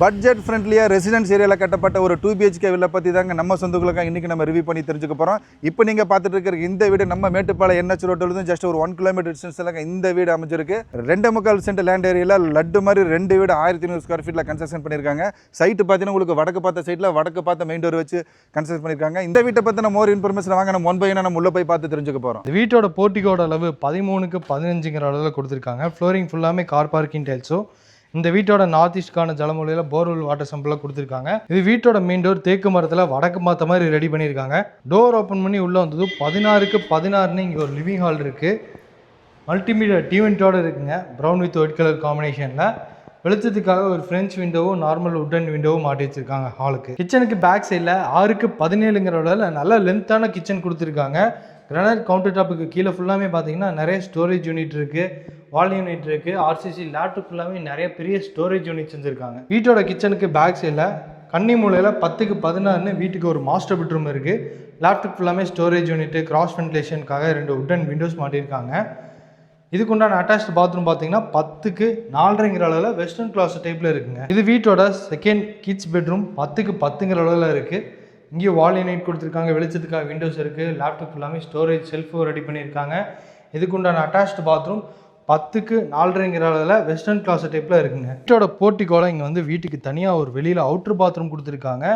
Budget ஃப்ரெண்ட்லியாக residence ஏரியாவில் கட்டப்பட்ட ஒரு 2 BHK வில்லை பற்றி தாங்க நம்ம சொந்தங்களுக்காக இன்றைக்கி நம்ம ரிவ்யூ பண்ணி தெரிஞ்சுக்க போகிறோம். இப்போ நீங்கள் பார்த்துட்டு இருக்கிற இந்த வீடு நம்ம மேட்டுப்பாளையம் NH ரோட்டிலிருந்து ஜஸ்ட் ஒரு 1 கிலோமீட்டர் டிஸ்டன்ஸில் இந்த வீடு அமைஞ்சிருக்கு. 2.25 சென்ட் லேண்ட் ஏரியாவில் லட்டு மாதிரி 2 வீடு 1500 ஸ்கொயர் ஃபீட்டில் கன்ஸ்ட்ரக்ஷன் பண்ணியிருக்காங்க. சைட்டு பார்த்தீங்கன்னா உங்களுக்கு வடக்கு பார்த்த சைட்டில் வடக்கு பார்த்த மெயின் டோர் வச்சு கன்ஸ்ட்ரக்ட் பண்ணியிருக்காங்க. இந்த வீட்டை பற்றின மோர் இன்ஃபர்மேஷன் வாங்க நம்ம 1 by 1 நம்ம உள்ள போய் பார்த்து தெரிஞ்சுக்க போகிறோம். வீட்டோட போர்ட்டிகோட அளவு 13க்கு 15ங்கிற அளவில் கொடுத்துருக்காங்க. ஃப்ளோரிங் ஃபுல்லாமே கார் பார்க்கிங் டைல்ஸோ. இந்த வீட்டோட நார்த் ஈஸ்ட்கான ஜலமூலையில் போர்வெல் வாட்டர் சம்பிளாக கொடுத்துருக்காங்க. இது வீட்டோட மெயின் டோர் தேக்கு மரத்தில் வடக்கு பார்த்த மாதிரி ரெடி பண்ணியிருக்காங்க. டோர் ஓப்பன் பண்ணி உள்ளே வந்தது 16க்கு 16ன்னு இங்கே ஒரு லிவிங் ஹால் இருக்குது. மல்டிமீடியா டிவெண்ட்டோடு இருக்குங்க. ப்ரௌன் வித் ஒயிட் கலர் காம்பினேஷனில் வெளிச்சத்துக்காக ஒரு ஃப்ரெஞ்ச் விண்டோவும் நார்மல் உட்டன் விண்டோவும் மாட்டி வச்சிருக்காங்க. ஹாலுக்கு கிச்சனுக்கு பேக் சைடில் 6க்கு 17ங்கிற அளவில் நல்ல லென்த்தான கிச்சன் கொடுத்துருக்காங்க. கிரானைட் கவுண்டர் டாப்புக்கு கீழே ஃபுல்லாமே பார்த்தீங்கன்னா நிறைய ஸ்டோரேஜ் யூனிட் இருக்குது, வால் யூனிட் இருக்குது. RCC லேப்டாப் ஃபுல்லாமே நிறைய பெரிய ஸ்டோரேஜ் யூனிட் செஞ்சுருக்காங்க. வீட்டோட கிச்சனுக்கு பேக் சைடில் கன்னி மூலையில் 10க்கு 16ன்னு வீட்டுக்கு ஒரு மாஸ்டர் பெட்ரூம் இருக்குது. லேப்டாப் ஃபுல்லாமே ஸ்டோரேஜ் யூனிட்டு, கிராஸ் வென்டிலேஷனுக்காக 2 உட்டன் விண்டோஸ் மாட்டியிருக்காங்க. இதுக்குண்டான அட்டாச்ட் பாத்ரூம் பார்த்தீங்கன்னா 10க்கு 4.5ங்கிற அளவில் வெஸ்டர்ன் கிளாஸ் டைப்பில் இருக்குங்க. இது வீட்டோட செகண்ட் கிட்ஸ் பெட்ரூம் 10க்கு 10ங்கிற அளவில் இருக்குது. இங்கே வால் யூனிட் கொடுத்துருக்காங்க, வெளிச்சத்துக்காக விண்டோஸ் இருக்குது. லேப்டாப் எல்லாமே ஸ்டோரேஜ் செல்ஃபும் ரெடி பண்ணியிருக்காங்க. இதுக்குண்டான அட்டாச்ட் பாத்ரூம் 10க்கு 4.5ங்கிற அளவில் வெஸ்டர்ன் கிளாஸ் டைப்பில் இருக்குங்க. வீட்டோட போர்ட்டிகோல இங்கே வந்து வீட்டுக்கு தனியாக ஒரு வெளியில் அவுட்ரு பாத்ரூம் கொடுத்துருக்காங்க.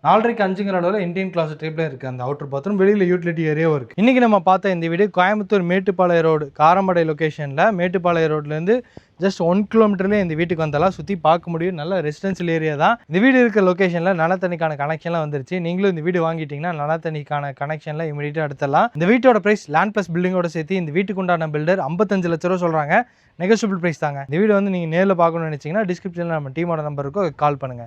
4.5க்கு 5ங்கிற அளவில் இந்தியன் கிளாஸ் டைப்பில் இருக்குது அந்த அவுட்டர் பாத்ரூம். வெளியில் யூட்டிலிட்டி ஏரியாவும் இருக்குது. இன்றைக்கி நம்ம பார்த்த இந்த வீடு கோயம்புத்தூர் மேட்டுப்பாளையம் ரோடு காரமடை லொக்கேஷனில். மேட்டுப்பாளையம் ரோட்லேருந்து ஜஸ்ட் 1 கிலோமீட்டர்லேயே இந்த வீட்டுக்கு வந்தாலும் சுற்றி பார்க்க முடியும். நல்ல ரெசிடென்ஷியல் ஏரியா தான். இந்த வீடு இருக்கிற லொக்கேஷனில் நல்ல தண்ணிக்கான கனெக்ஷன்லாம் வந்துருச்சு. நீங்களும் இந்த வீடு வாங்கிட்டீங்கன்னா நல்ல தண்ணிக்கான கனெக்ஷனில் இமீடியட்டாக எடுத்துடலாம். இந்த வீட்டோட பிரைஸ் லேண்ட் ப்ளஸ் பில்டிங்கோட சேர்த்து இந்த வீட்டுக்கு உண்டான பில்டர் 55 லட்ச ரூபா சொல்கிறாங்க. நெகோஷியபிள் பிரைஸ் தாங்க. இந்த வீடு வந்து நீங்கள் நேரில் பார்க்கணும்னு நினச்சிங்கன்னா டிஸ்கிரிப்ஷனில் நம்ம டீமோட நம்பருக்கு கால் பண்ணுங்கள்.